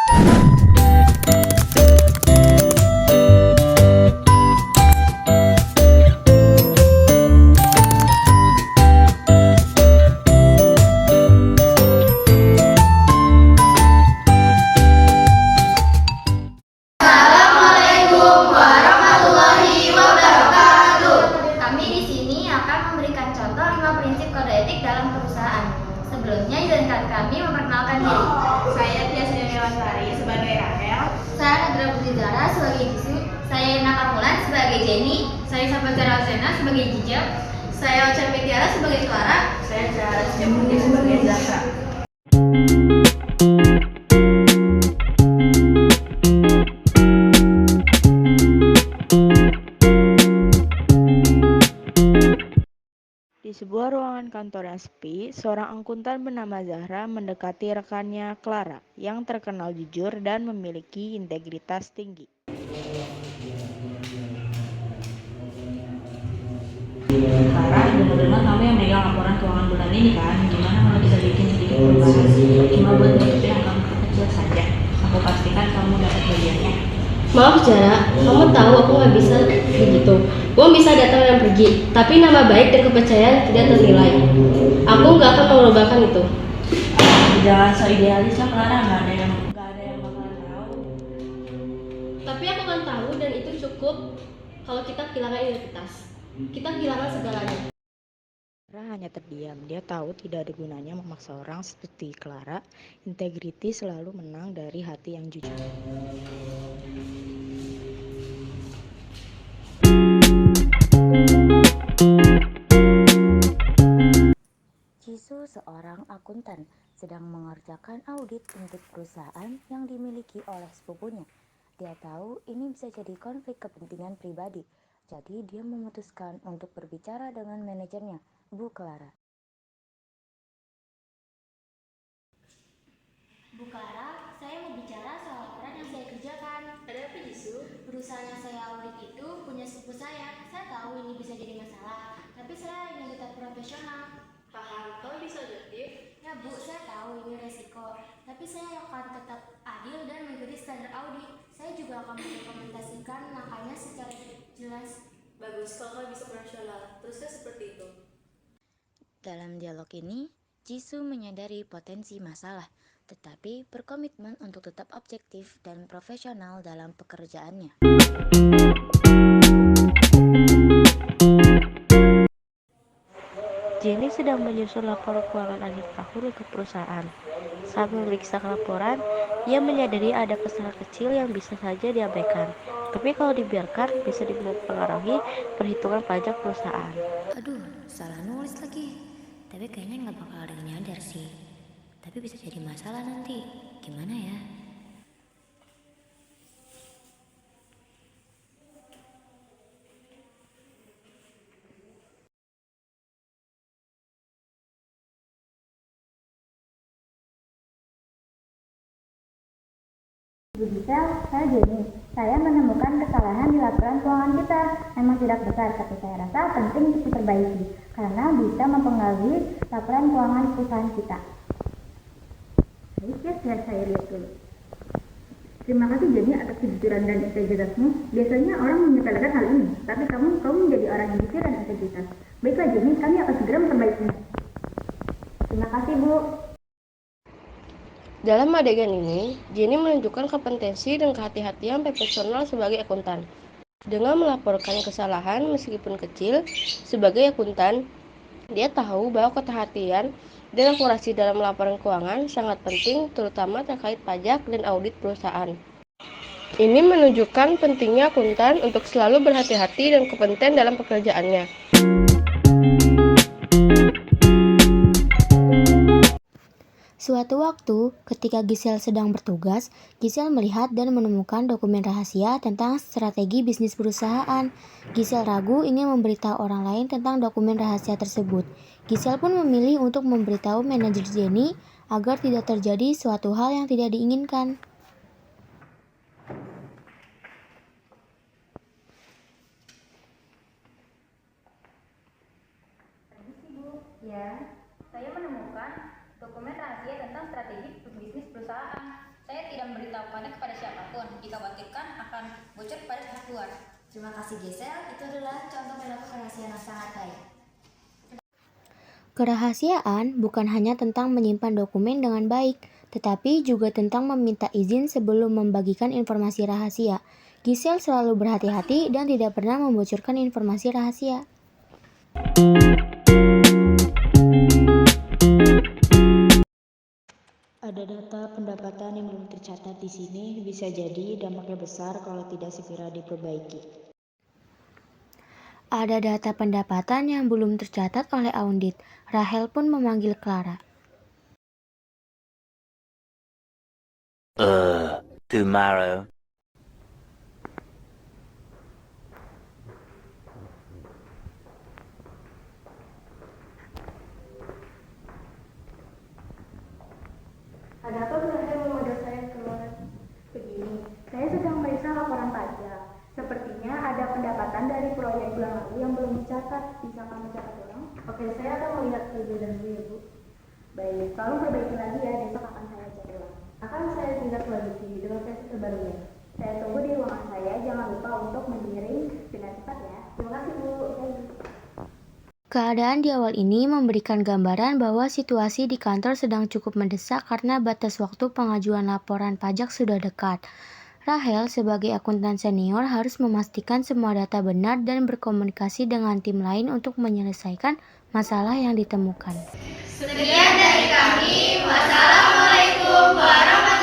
Assalamualaikum warahmatullahi wabarakatuh. Kami di sini akan memberikan contoh 5 prinsip kode etik dalam perusahaan. Sebelumnya, izinkan kami memperkenalkan diri. Saya Tias Dewasari sebagai Rahel. Saya Nadra Putri Zara sebagai Jisu. Saya Ina Kamulan sebagai Jenny. Saya Sabatara Alsena sebagai Jijab. Saya Ocha Metiara sebagai Clara. Saya Zahra Sejaputri sebagai Zahra. Di sebuah ruangan kantor yang sepi, seorang akuntan bernama Zahra mendekati rekannya Clara yang terkenal jujur dan memiliki integritas tinggi. Clara, dengar-dengar kamu yang megang laporan keuangan bulan ini kan? Gimana kalau kita bikin sedikit perubahan? Cuma buat nutupin angka kecil saja. Aku pastikan kamu dapat bagiannya. Maaf Zara, kamu tahu aku nggak bisa begitu. Uang bisa datang dan pergi, tapi nama baik dan kepercayaan tidak ternilai. Aku nggak akan mengubahkan itu. Jangan so idealis lah Clara, nggak ada yang bakalan tahu. Tapi aku akan tahu dan itu cukup kalau kita kehilangan identitas. Kita kehilangan segalanya. Zahra hanya terdiam, dia tahu tidak ada gunanya memaksa orang seperti Clara. Integriti selalu menang dari hati yang jujur. Jisoo, seorang akuntan, sedang mengerjakan audit untuk perusahaan yang dimiliki oleh sepupunya. Dia tahu ini bisa jadi konflik kepentingan pribadi, jadi dia memutuskan untuk berbicara dengan manajernya, Bu Clara. Bu Clara, saya mau bicara soal laporan yang saya kerjakan. Ada apa Jisu? Perusahaan yang saya audit itu punya sepupu saya. Saya tahu ini bisa jadi masalah, tapi saya ingin tetap profesional. Paham, kamu bisa objektif? Ya Bu, saya tahu ini resiko, tapi saya akan tetap adil dan mengikuti standar audit. Saya juga akan mendokumentasikan langkahnya secara jelas. Bagus, kalau kamu bisa profesional. Teruskan seperti itu. Dalam dialog ini, Jisoo menyadari potensi masalah, tetapi berkomitmen untuk tetap objektif dan profesional dalam pekerjaannya. Jenny sedang menyusun laporan keuangan akhir tahun untuk perusahaan. Saat memeriksa laporan, ia menyadari ada kesalahan kecil yang bisa saja diabaikan. Tapi kalau dibiarkan, bisa mempengaruhi perhitungan pajak perusahaan. Aduh, salah nulis lagi. Tapi kayaknya nggak bakal ada yang nyadar sih. Tapi bisa jadi masalah nanti. Gimana ya? Bu Gisel, saya Jenny. Saya menemukan kesalahan di laporan keuangan kita. Memang tidak besar, tapi saya rasa penting untuk diperbaiki karena bisa mempengaruhi laporan keuangan perusahaan kita. Baik ya, saya lihat dulu. Terima kasih Jenny atas kejujuran dan integritasmu. Biasanya orang menyepelekan hal ini, tapi kamu menjadi orang yang jujur dan integritas. Baiklah Jenny, kami akan segera memperbaikinya. Terima kasih Bu. Dalam adegan ini, Jenny menunjukkan kompetensi dan kehati-hatian profesional sebagai akuntan. Dengan melaporkan kesalahan meskipun kecil, sebagai akuntan, dia tahu bahwa kehati-hatian dan akurasi dalam laporan keuangan sangat penting, terutama terkait pajak dan audit perusahaan. Ini menunjukkan pentingnya akuntan untuk selalu berhati-hati dan kompeten dalam pekerjaannya. Suatu waktu, ketika Giselle sedang bertugas, Giselle melihat dan menemukan dokumen rahasia tentang strategi bisnis perusahaan. Giselle ragu ingin memberitahu orang lain tentang dokumen rahasia tersebut. Giselle pun memilih untuk memberitahu manajer Jenny agar tidak terjadi suatu hal yang tidak diinginkan. Ya, saya menemukan dokumen rahasia tentang strategi bisnis perusahaan. Saya tidak memberitahu melakukannya kepada siapapun. Dikhawatirkan akan bocor kepada pihak luar. Terima kasih Gisel, itu adalah contoh perilaku kerahasiaan yang sangat baik. Kerahasiaan bukan hanya tentang menyimpan dokumen dengan baik, tetapi juga tentang meminta izin sebelum membagikan informasi rahasia. Gisel selalu berhati-hati dan tidak pernah membocorkan informasi rahasia. Ada data pendapatan yang belum tercatat di sini, bisa jadi dampaknya besar kalau tidak segera diperbaiki. Ada data pendapatan yang belum tercatat oleh audit. Rahel pun memanggil Clara. Tomorrow. Ada apa Rahel memanggil saya keluar? Begini, saya sedang meriksa laporan pajak. Sepertinya ada pendapatan dari proyek bulan lalu yang belum dicatat. Bisa kamu catat ulang? Oke, saya akan melihat lebih dahulu ya Bu. Baik, tolong perbaiki lagi ya, besok akan saya cek ulang. Akan saya tindak lanjuti dengan versi terbarunya. Saya tunggu di ruangan saya, jangan lupa untuk mengirim dengan cepat ya. Terima kasih Bu. Keadaan di awal ini memberikan gambaran bahwa situasi di kantor sedang cukup mendesak karena batas waktu pengajuan laporan pajak sudah dekat. Rahel sebagai akuntan senior harus memastikan semua data benar dan berkomunikasi dengan tim lain untuk menyelesaikan masalah yang ditemukan. Sekian dari kami. Wassalamualaikum warahmatullahi wabarakatuh.